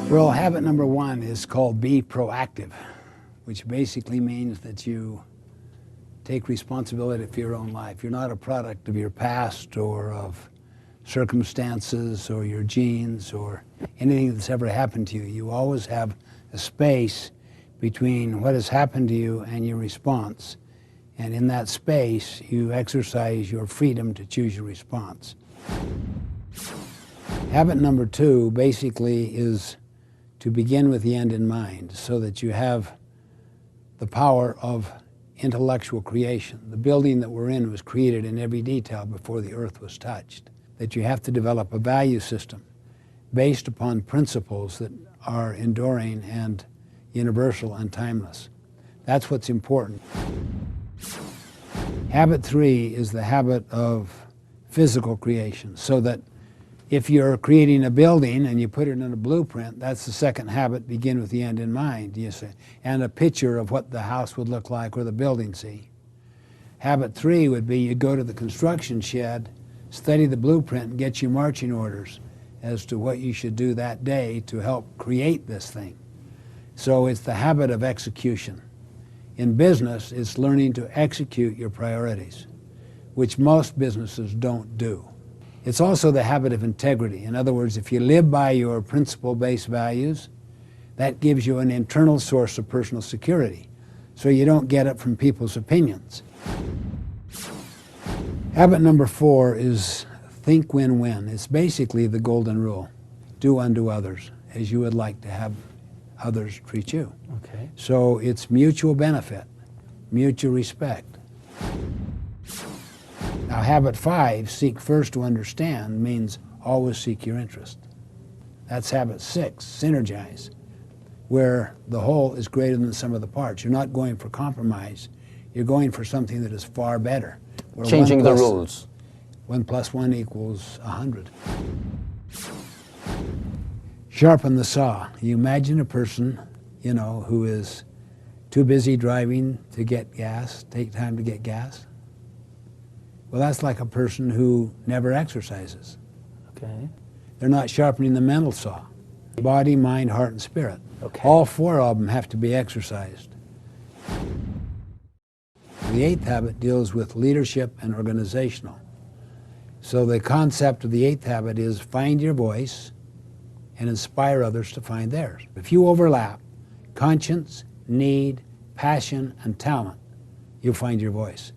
Well, habit number one is called be proactive, which basically means that you take responsibility for your own life. You're not a product of your past or of circumstances or your genes or anything that's ever happened to you. You always have a space between what has happened to you and your response. And in that space, you exercise your freedom to choose your response. Habit number two basically is to begin with the end in mind, so that you have the power of intellectual creation. The building that we're in was created in every detail before the earth was touched. That you have to develop a value system based upon principles that are enduring and universal and timeless. That's what's important. Habit three is the habit of physical creation, so that if you're creating a building and you put it in a blueprint, that's the second habit, begin with the end in mind, you say, and a picture of what the house would look like or the building see. Habit three would be you go to the construction shed, study the blueprint, and get your marching orders as to what you should do that day to help create this thing. So it's the habit of execution. In business, it's learning to execute your priorities, which most businesses don't do. It's also the habit of integrity. In other words, if you live by your principle-based values, that gives you an internal source of personal security, so you don't get it from people's opinions. Habit number four is think win-win. It's basically the golden rule. Do unto others as you would like to have others treat you. Okay. So it's mutual benefit, mutual respect. Now, habit five, seek first to understand, means always seek your interest. That's habit six, synergize, where the whole is greater than the sum of the parts. You're not going for compromise. You're going for something that is far better. Changing the rules. 1 + 1 = 100. Sharpen the saw. You imagine a person, who is too busy driving to get gas, take time to get gas. Well, that's like a person who never exercises. Okay. They're not sharpening the mental saw. Body, mind, heart, and spirit. Okay. All four of them have to be exercised. The eighth habit deals with leadership and organizational. So the concept of the eighth habit is find your voice and inspire others to find theirs. If you overlap conscience, need, passion, and talent, you'll find your voice.